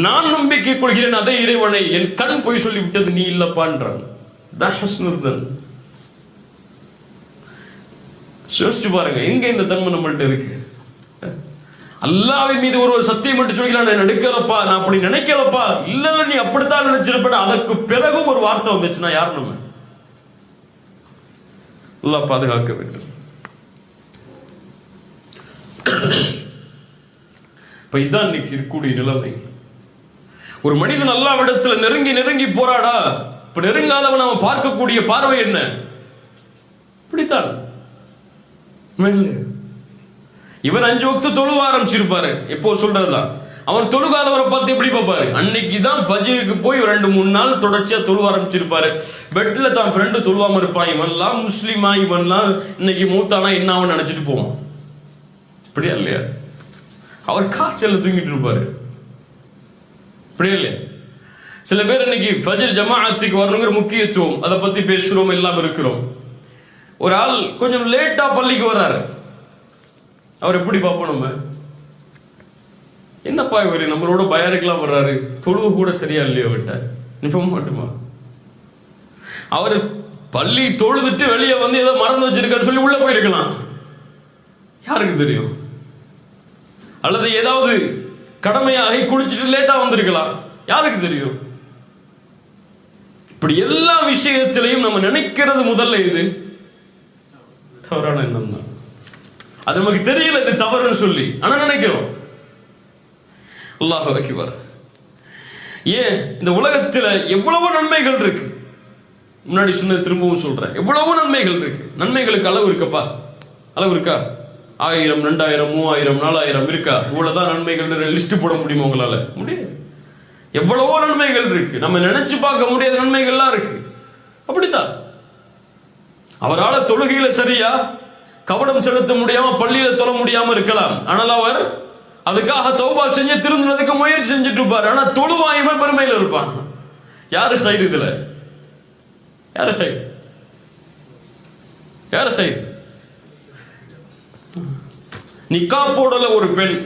நான் நம்பிக்கை கொள்கிறேன் அதே இறைவனை, என் கண் போய் சொல்லி விட்டது நீ இல்லப்பான்றான். யோசிச்சு பாருங்க, எங்க இந்த தன்மை நம்மள்ட்ட இருக்கு? அல்லாஹ்வின் மீது ஒரு சத்தியம் மட்டும் சொல்கிறான், நான் எடுக்கலப்பா, நான் அப்படி நினைக்கலப்பா. இல்ல நீ அப்படித்தான் நினைச்சிருப்ப. அதற்கு பிறகு ஒரு வார்த்தை வந்துச்சுன்னா யார் நம்ம? அல்லாஹ் பாதுகாக்க வேண்டும். இப்ப இதான் இன்னைக்கு இருக்கக்கூடிய நிலைமை. ஒரு மனிதன் அல்லாஹ்விடத்தில் நெருங்கி நெருங்கி போராடா. இப்ப நெருங்காதவன் அவன் பார்க்கக்கூடிய பார்வை என்ன? இப்படித்தான். இவர் 5 வக்து தொழுவ ஆரம்பிச்சிருப்பாரு. எப்போ சொல்றதுதான். அவர் தொழுகாதவரை பார்த்து எப்படி பார்ப்பாரு? அன்னைக்கு தான் ஃபஜ்ருக்கு போய் 2-3 நாள் தொடர்ச்சியா தொழுவ ஆரம்பிச்சிருப்பாரு. பெட்ல தான் ஃப்ரெண்டு தொழுவாம இருப்பான். இவன்லாம் முஸ்லீமா, இவன்லாம் இன்னைக்கு மூத்தானா என்ன அவன் நினைச்சிட்டு போவான். இப்படியா இல்லையா? அவர் காய்ச்சல் தூங்கிட்டு இருப்பாரு. இப்படியா இல்லையா? சில பேர் இன்னைக்கு ஃபஜ்ர் ஜமாஅத்துக்கு வரணுங்கிற முக்கியத்துவம் அதை பத்தி பேசுறோம், எல்லாம் இருக்கிறோம். ஒரு ஆள் கொஞ்சம் லேட்டா பள்ளிக்கு வர்றாரு. அவர் எப்படி பார்ப்போம்? நம்ம என்னப்பா இவர் நம்மளோட பயாரிக்கலாம் வர்றாரு, தொழுவு கூட சரியா இல்லையோ விட்ட நிப்ப மாட்டுமா? அவர் பள்ளி தொழுதுட்டு வெளியே வந்து ஏதோ மறந்து வச்சிருக்கான்னு சொல்லி உள்ள போயிருக்கலாம். யாருக்கு தெரியும்? அல்லது ஏதாவது கடமையாகி குளிச்சுட்டு லேட்டா வந்திருக்கலாம். யாருக்கு தெரியும்? இப்படி எல்லா விஷயத்திலையும் நம்ம நினைக்கிறது முதல்ல இது தவறான எண்ணம் தான். அது நமக்கு தெரியல இது தவறுன்னு சொல்லி, ஆனா நினைக்கிறோம். அல்லாஹ் அக்பர். ஏன் இந்த உலகத்துல எவ்வளவு நன்மைகள் இருக்கு. முன்னாடி சொன்னது திரும்பவும் சொல்றேன், எவ்வளவு நன்மைகள் இருக்கு. நன்மைகளுக்கு அளவு இருக்கப்பா? அளவு இருக்கா? 1000, 2000, 3000, 4000 இருக்கா? இவ்வளவுதான் நன்மைகள் லிஸ்ட் போட முடியுமா உங்களால? முடியாது. எவ்வளவோ நன்மைகள் இருக்கு. நம்ம நினைச்சு பார்க்க முடியாத நன்மைகள்லாம் இருக்கு. அப்படித்தான் அவரால் தொழுகையில சரியா கவனம் செலுத்த முடியாம பள்ளியில தொழ முடியாம இருக்கலாம். ஆனால் அவர் அதுக்காக தௌபா செஞ்சு திருந்துறதுக்கு முயற்சி செஞ்சுட்டு இருப்பார். ஆனா தொழுவாயுமே பெருமையில இருப்பான். யாரு ஹைர் இதுல? யாரு ஹைர்? யாரு ஹைர்? நிக்கா போடல ஒரு பெண்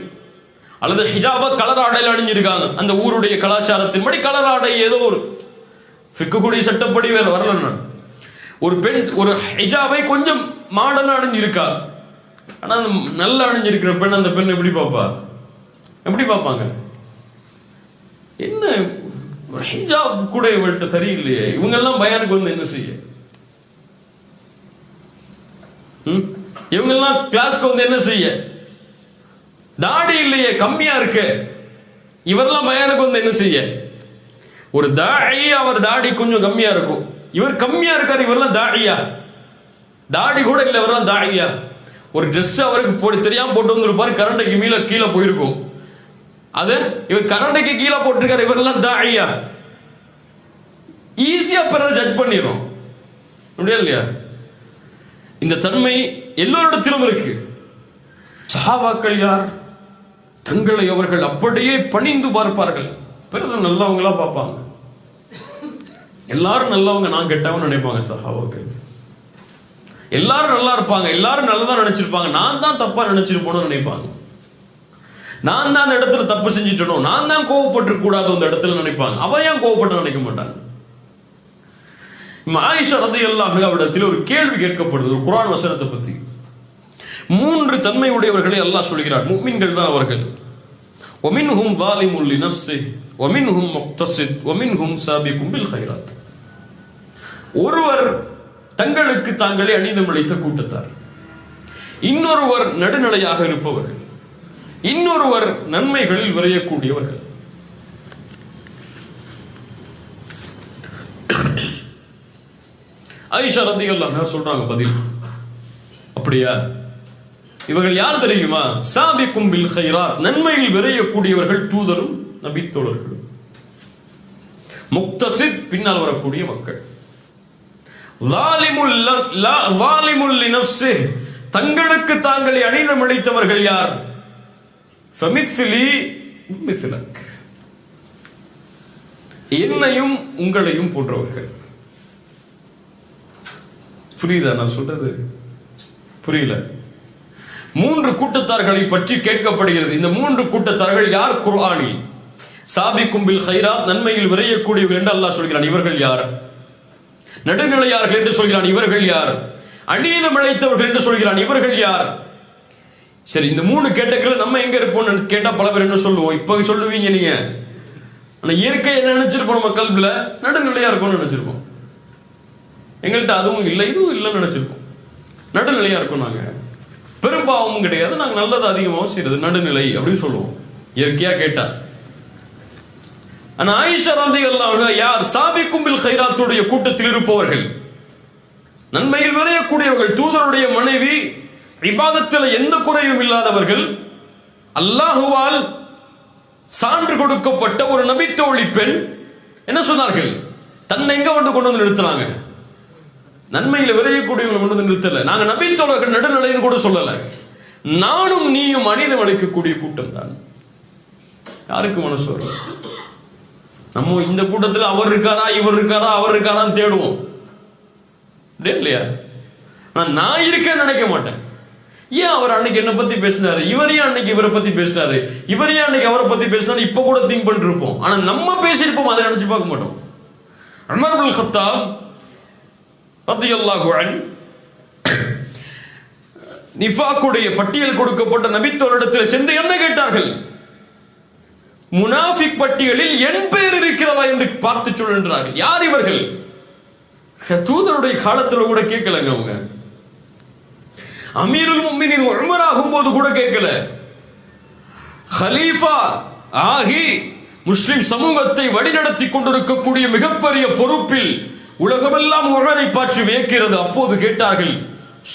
அல்லது ஹிஜாபா கலர் ஆடையில் அணிஞ்சிருக்காங்க. அந்த ஊருடைய கலாச்சாரத்தின்படி கலர் ஆடை ஏதோ ஒரு ஃபிக்குடைய சட்டப்படி வேற வரல. நான் ஒரு பெண் ஒரு ஹிஜாபை கொஞ்சம் மாடர்னா அணிஞ்சிருக்கா. ஆனா அந்த நல்லா அணிஞ்சிருக்கிற பெண், அந்த பெண் எப்படி பார்ப்பா? எப்படி பார்ப்பாங்க? என்ன ஒரு ஹிஜாப் கூட இவள்கிட்ட சரியில்லையே, இவங்கெல்லாம் பயானுக்கு வந்து என்ன செய்ய? இவங்கெல்லாம் கிளாஸ்க்கு வந்து என்ன செய்ய? தாடி இல்லையே, கம்மியா இருக்கு. இவரெல்லாம் பயானுக்கு வந்து என்ன செய்ய? ஒரு தாடி, அவர் தாடி கொஞ்சம் கம்மியா இருக்கும், இவர் கம்மியா இருக்காரு. இவரெல்லாம் தாடியா? தாடி கூட இல்லை, இவரெல்லாம் தாடியா? ஒரு ட்ரெஸ் அவருக்கு போட்டு தெரியாம போட்டு வந்துருப்பாரு, கரண்டைக்கு கீழே போயிருக்கும். அது இவர் கரண்டைக்கு கீழே போட்டிருக்காரு, இவரெல்லாம் தாடியா? ஈஸியா பிறரை ஜட்ஜ் பண்ணிடும். அப்படியா இல்லையா? இந்த தன்மை எல்லோரிடத்திலும் இருக்கு. சஹாபாக்கள் யார்? தங்களை அவர்கள் அப்படியே பணிந்து பார்ப்பார்கள். பிறகு நல்லவங்களா பார்ப்பாங்க. எல்லாரும் நல்லவங்க, நான் கெட்டவன் நினைப்பாங்க. சஹாபாக்கள் எல்லாரும் நல்லா இருப்பாங்க, எல்லாரும் நல்லதா நினைச்சிருப்பாங்க. நான் தான் தப்பா நினைச்சிருப்போன்னு நினைப்பாங்க. நான் தான் அந்த இடத்துல தப்பு செஞ்சுட்டனோ, நான் தான் கோவப்பட்டு கூடாது அந்த இடத்துல நினைப்பாங்க. அவன் ஏன் கோவப்பட்டு நினைக்க மாட்டாங்க. ஆயிஷா ரலியல்லாஹு அன்ஹா இடத்தில் ஒரு கேள்வி கேட்கப்படுது ஒரு குர்ஆன் வசனத்தை பத்தி. 3 தன்மை உடையவர்களை அல்லாஹ் சொல்கிறார். முஃமின்கள் தான் அவர்கள். வமின்ஹும் ஸாலிமுல் லினஃப்ஸிஹி வமின்ஹும் முக்தஸித் வமின்ஹும் சாபிகுன் பில் கைராத். ஒருவர் தங்களுக்கு தாங்களே அநீதமிழைத்த கூட்டத்தார், இன்னொருவர் நடுநிலையாக இருப்பவர்கள், இன்னொருவர் நன்மைகளில் விரையக்கூடியவர்கள். ஆயிஷா ரலியல்லாஹு அன்ஹா சொல்றாங்க பதில். அப்படியா? இவர்கள் யார் தெரியுமா? சாபிக்கும் பில் கைராத், நன்மையில் விரையக்கூடியவர்கள், தூதரும் நபி தோழர்களும். முக்தஸித், பின்னால் வரக்கூடிய மக்கள். ஸாலிமுல் லினஃப்ஸிஹி, தங்களுக்கு தாங்களே அநீதமிழைத்தவர்கள் யார்? ஃபமிஸ்லி மிஸ்லக், என்னையும் உங்களையும் போன்றவர்கள். புரியுதா நான் சொல்றது? புரியல? 3 கூட்டத்தார்களை பற்றி கேட்கப்படுகிறது. இந்த 3 கூட்டத்தார்கள் யார்? குர்ஆனில் சாபிக்கும் பில் கைராத், நன்மையில் விரையக்கூடியவர்கள் என்று அல்லாஹ் சொல்கிறான். இவர்கள் யார்? நடுநிலையார்கள் என்று சொல்கிறான். இவர்கள் யார்? அநீதம் இழைத்தவர்கள் என்று சொல்கிறான். இவர்கள் யார்? சரி, இந்த 3 கேட்டகரியில் நம்ம எங்க இருப்போம்னு கேட்டா பல பேர் என்ன சொல்லுவோம்? இப்ப சொல்லுவீங்க நீங்க, ஆனா இயற்கை என்ன நினைச்சிருப்போம்? நம்ம கல்வில நடுநிலையா இருக்கும்னு நினைச்சிருப்போம். எங்கள்கிட்ட அதுவும் இல்லை, இதுவும் இல்லைன்னு நினைச்சிருப்போம். நடுநிலையா இருக்கும். நாங்க பெரும்பாவமும் கிடையாது, நாங்க நல்லது அதிகமாகவும் செய்யறது, நடுநிலை அப்படின்னு சொல்லுவோம் இயற்கையா கேட்டா. ஆனா ஆயிஷா ரலியல்லாஹு அன்ஹா யார் சாபிக்கும் பில் கைராத்துடைய கூட்டத்தில் இருப்பவர்கள், நன்மையில் விளையக்கூடியவர்கள், தூதருடைய மனைவி, இபாதத்தில் எந்த குறையும் இல்லாதவர்கள், அல்லாஹுவால் சான்று கொடுக்கப்பட்ட ஒரு நபித்தோழி பெண் என்ன சொன்னார்கள்? தன்னை எங்க கொண்டு வந்து நிறுத்தினாங்க? நன்மையில் விளையக்கூடியவர்கள் கொண்டு வந்து நிறுத்தல. நாங்க நபித்தோழர்கள் நடுநிலைன்னு கூட சொல்லல. நானும் நீயும் மனிதம் அளிக்கக்கூடிய கூட்டம் தான். யாருக்கு மனசு வரும்? நம்ம இந்த கூட்டத்தில் அவர் இருக்காரா, இவர் இருக்காரா, அவர் இருக்காரான்னு தேடுவோம் இல்லையா? நான் இருக்கேன்னு நினைக்க மாட்டேன். ஏன் அவர் அன்னைக்கு என்ன பத்தி பேசினாரு, இவர் ஏன் அன்னைக்கு இவரை பத்தி பேசினாரு, இவர் ஏன் அன்னைக்கு அவரை பத்தி பேசினாரு, இப்ப கூட திங்க் பண்ணிட்டு இருப்போம். ஆனா நம்ம பேசியிருப்போம், அதை நினைச்சு பார்க்க மாட்டோம். உமர் இப்னுல் கத்தாப் ரலியல்லாஹு அன்ஹு நிஃபாக்குடைய பட்டியல் கொடுக்கப்பட்ட நபித்தோரிடத்தில் சென்று என்ன கேட்டார்கள்? முனாஃபிக் பட்டியலில் என் பெயர் இருக்கிறதா என்று பார்த்து சொல்கின்றார்கள். யார் இவர்கள்? தூதருடைய காலத்தில் கூட கேட்கலங்க. அவங்க அமீருல் முஃமினீன் உமர் ஆகும்போது கூட கேட்கல. ஹலீஃபா ஆகி முஸ்லிம் சமூகத்தை வழிநடத்தி கொண்டிருக்கக்கூடிய மிகப்பெரிய பொறுப்பில் உலகமெல்லாம் உமரை பார்த்து வியக்கிறது. அப்போது கேட்டார்கள்,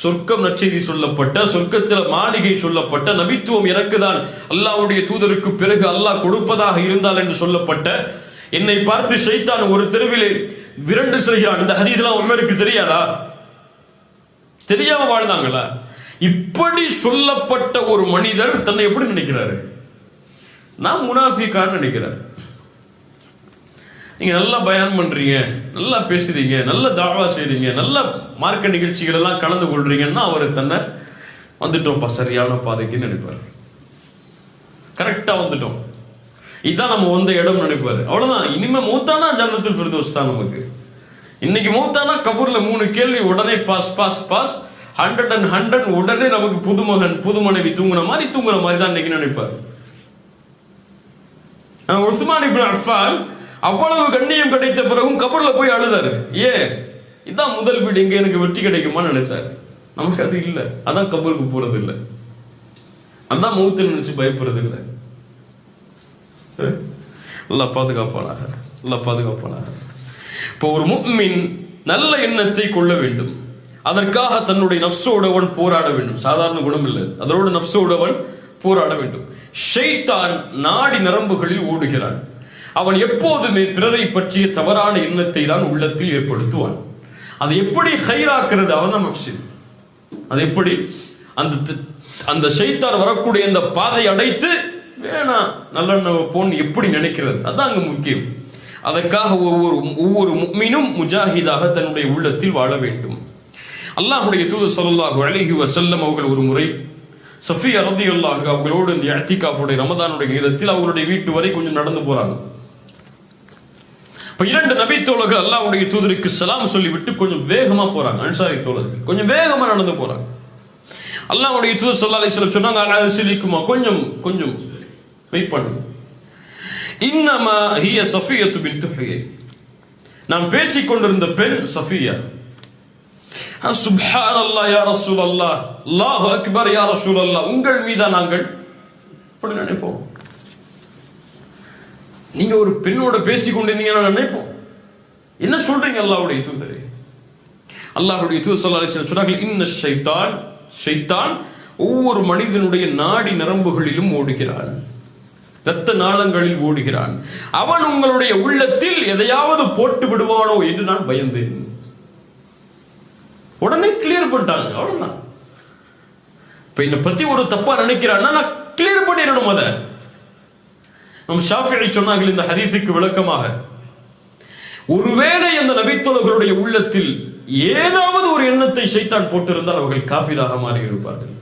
சொர்க்கம் நற்செய்தி சொல்லப்பட்ட, சொர்க்கத்தில் மாளிகை சொல்லப்பட்ட, நபித்துவம் எனக்கு தான் அல்லாஹ்வுடைய தூதருக்கு பிறகு அல்லாஹ் கொடுப்பதாக இருந்தால் என்று சொல்லப்பட்ட என்னை பார்த்து ஷைத்தான் ஒரு தெருவிலே விரண்டு செய்கிறான். இந்த ஹதீஸ்லாம் உமருக்கு தெரியாதா? தெரியாம வாழ்ந்தாங்களா? இப்படி சொல்லப்பட்ட ஒரு மனிதர் தன்னை எப்படி நினைக்கிறாரு? நான் முனாஃபிக்கான்னு நினைக்கிறார். நீங்க நல்லா பயான் பண்றீங்க, நல்லா பேசுறீங்க, நல்ல தாவா செய்றீங்க, நல்ல மார்க்க நிகழ்ச்சிகள் எல்லாம் கலந்து கொள்றீங்கன்னா அவர் தன்னை வந்துட்டோம்ப்பா சரியான பாதைக்குன்னு நினைப்பார். கரெக்டா வந்துட்டோம், இதான் நம்ம வந்த இடம் நினைப்பாரு. அவ்வளவுதான். இனிமே மூத்தானா ஜன்னத்துல் ஃபிர்தௌஸ் தான் நமக்கு. இன்னைக்கு மூத்தானா கபூர்ல 3 கேள்வி உடனே பாஸ் பாஸ் பாஸ் 100 and 100 உடனே நமக்கு புதுமகன் புது மனைவி தூங்குற மாதிரி தான் இன்னைக்கு நினைப்பாரு. உஸ்மான் இப்னு அஃபான் அவ்வளவு கண்ணியம் கிடைத்த பிறகும் கபூர்ல போய் அழுதாரு. ஏன்? இதான் முதல் வீடு, இங்க எனக்கு வெற்றி கிடைக்குமான்னு நினைச்சாரு. நமக்கு அது இல்லை. அதான் கபூருக்கு போறது இல்லை, அதான் மௌத்து நினைச்சு பயப்படுறது இல்லை. நல்லா பாதுகாப்பானாக, நல்லா பாதுகாப்பானாக. இப்போ ஒரு முஃமின் நல்ல எண்ணத்தை கொள்ள வேண்டும். அதற்காக தன்னுடைய நஃப்ஸோடவன் போராட வேண்டும். சாதாரண குணம் இல்லை, அதோடு நஃப்ஸோடவன் போராட வேண்டும். ஷைத்தான் நாடி நரம்புகளில் ஓடுகிறான். அவன் எப்போதுமே பிறரை பற்றிய தவறான எண்ணத்தை தான் உள்ளத்தில் ஏற்படுத்துவான். அதை எப்படி ஹைராக்குறது? அவன் தான் மக்சீத். அது எப்படி அந்த ஷைத்தான் வரக்கூடிய அந்த பாதை அடைத்து வேணாம் நல்லெண்ண போன்னு எப்படி நினைக்கிறது? அதான் அங்க முக்கியம். அதற்காக ஒவ்வொரு முஃமினும் முஜாஹிதாக தன்னுடைய உள்ளத்தில் வாழ வேண்டும். அல்லாஹ்வுடைய தூதர் ஸல்லல்லாஹு அலைஹி வஸல்லம் அவர்கள் ஒரு முறை சஃபியா ரலியல்லாஹு அன்ஹா அவங்களோடு இந்த இஅ்திகாஃபுடைய ரமதானுடைய நேரத்தில் அவங்களுடைய வீட்டு வரை கொஞ்சம் நடந்து போறாங்க. இப்போ 2 நபி தோழர்கள் அல்லாஹ்வுடைய தூதருக்கு சலாம் சொல்லிவிட்டு கொஞ்சம் வேகமா போறாங்க. அன்சாரி தோழர்கள் கொஞ்சம் வேகமா நடந்து போறாங்க. அல்லாஹ்வுடைய தூதர் ஸல்லல்லாஹு அலைஹி வஸல்லம் சொன்னாங்க, அலா கொஞ்சம் வெயிட் பண்ணுங்க. இன்னமா ஹிய சஃபியத்து பின்த் ஹுயை, நான் பேசிக் கொண்டிருந்த பெண் சஃபியா. சுப்ஹானல்லாஹ் யா ரசூலல்லாஹ், அல்லாஹு அக்பர் யா ரசூலல்லாஹ், உங்கள் மீதா நாங்கள் அப்படி நினைப்போம். நீங்க ஒரு பெண்ணோட பேசிக் கொண்டிருந்தீங்கன்னா நினைப்போம், என்ன சொல்றீங்க அல்லாஹ்வுடைய தூதரே? அல்லாஹ்வுடைய தூதர் ஸல்லல்லாஹு அலைஹி வஸல்லம் சொன்னார்கள், இன்ன ஷைத்தான் ஒவ்வொரு மனிதனுடைய நாடி நரம்புகளிலும் ஓடுகிறான், இரத்த நாளங்களில் ஓடுகிறான். அவன் உங்களுடைய உள்ளத்தில் எதையாவது போட்டு விடுவானோ என்று நான் பயந்தேன். உடனே கிளியர் பண்ணிட்டாங்க. அவ்வளவுதான். இப்ப என்னை பத்தி ஒரு தப்பா நினைக்கிறான்னா நான் கிளியர் பண்ணிடணும். அதை நம் ஷாஃபிஈ சொன்னார்கள் இந்த ஹதீஸுக்கு விளக்கமாக, ஒருவேளை அந்த நபித்தோழர்களுடைய உள்ளத்தில் ஏதாவது ஒரு எண்ணத்தை ஷைத்தான் போட்டிருந்தால் அவர்கள் காஃபிராக மாறி இருப்பார்கள்.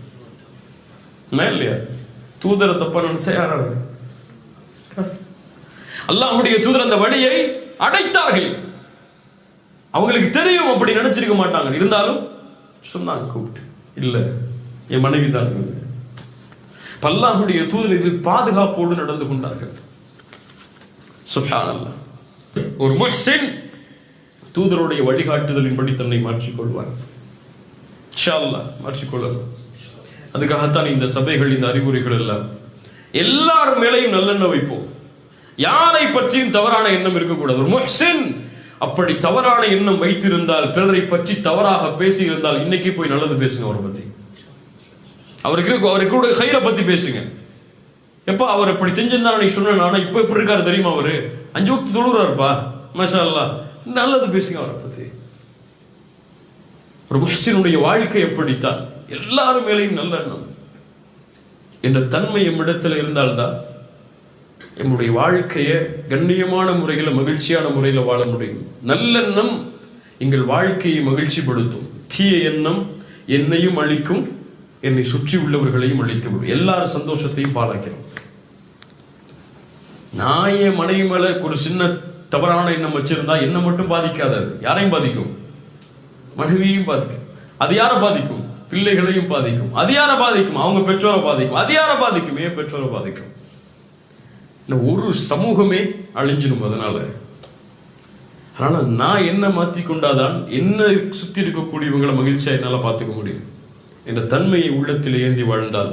இல்லையா? தூதரை தப்பா நினைச்சா யாராவது? அல்லாஹ்வுடைய தூதர் அந்த வழியை அடைத்தார்கள். அவங்களுக்கு தெரியும் அப்படி நினைச்சிருக்க மாட்டாங்க. இருந்தாலும் சொன்னாங்க, கூப்பிட்டு, இல்ல என் மனைவி தான். அல்லாஹ்வுடைய தூதர் இதில் பாதுகாப்போடு நடந்து கொண்டார்கள். சுப்ஹானல்லாஹ். ஒரு முஹ்சின் தூதருடைய வழிகாட்டுதலின்படி தன்னை மாற்றிக்கொள்வார். இன்ஷா அல்லாஹ் மாற்றிக்கொள்ளலாம். அதுக்காகத்தான் இந்த சபைகள், இந்த அறிவுரைகள் எல்லாம் எல்லார் மேலையும் நல்லெண்ண வைப்போம். யாரை பற்றியும் தவறான எண்ணம் இருக்கக்கூடாது. ஒரு முஹ்சின் அப்படி தவறான எண்ணம் வைத்திருந்தால், பிறரை பற்றி தவறாக பேசி இருந்தால், இன்னைக்கு போய் நல்லது பேசுங்க. அவரை பற்றி, அவருக்கு கூட ஹைரை பத்தி பேசுங்க. எப்ப அவர் இப்படி செஞ்சிருந்தா நீ சொன்ன, ஆனா இப்ப எப்படி இருக்காரு தெரியுமா, அவரு 5 வக்து தொழுறாருப்பா, மாஷா அல்லாஹ், நல்லது பேசுங்க அவரை பத்தி. ஒரு முஹ்சினுடைய வாழ்க்கை எப்படித்தான், எல்லாரும் மேலேயும் நல்ல எண்ணம் என்ற தன்மை எம்மிடத்தில் இருந்தால்தான் நம்முடைய வாழ்க்கையை கண்ணியமான முறையில், மகிழ்ச்சியான முறையில் வாழ முடியும். நல்லெண்ணம் எங்கள் வாழ்க்கையை மகிழ்ச்சிப்படுத்தும். தீய எண்ணம் என்னையும் அழிக்கும், என்னை சுற்றி உள்ளவர்களையும் அழித்துவிடும், எல்லாரும் சந்தோஷத்தையும் பாழாக்கிறோம். நான் என் மனைவி மேல ஒரு சின்ன தவறான எண்ணம் வச்சிருந்தா என்ன மட்டும் பாதிக்காது, யாரையும் பாதிக்கும், மனைவியையும் பாதிக்கும். அது யாரை பாதிக்கும்? பிள்ளைகளையும் பாதிக்கும். அது யாரை பாதிக்கும்? அவங்க பெற்றோரை பாதிக்கும். அது யாரை பாதிக்கும்? ஏன் பெற்றோரை பாதிக்கும். ஒரு சமூகமே அழிஞ்சிடும். அதனால நான் என்ன மாற்றி கொண்டாதான் என்ன சுத்தி இருக்கக்கூடியவங்களை மகிழ்ச்சியா என்னால பார்த்துக்க முடியும் என்ற தன்மையை உள்ளத்தில் ஏந்தி வாழ்ந்தால்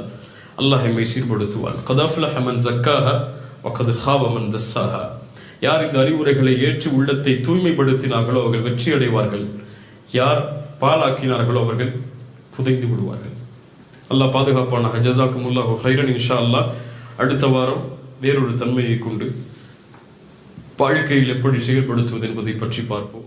அல்லாஹ் எம்மை சீர்படுத்துவான். கத் அஃப்லஹ மன் ஸக்காஹா வ கத் ஹாப மன் தஸ்ஸாஹா. யார் இந்த அறிவுரைகளை ஏற்று உள்ளத்தை தூய்மைப்படுத்தினார்களோ அவர்கள் வெற்றி அடைவார்கள். யார் பாலாக்கினார்களோ அவர்கள் புதைந்து விடுவார்கள். அல்லாஹ் பாதுகாப்பானாக. ஜஸாக்குமுல்லாஹு ஹைரன். இன்ஷா அல்லாஹ் அடுத்த வாரம் வேறொரு தன்மையை கொண்டு வாழ்க்கையில் எப்படி செயல்படுத்துவது என்பதை பற்றி பார்ப்போம்.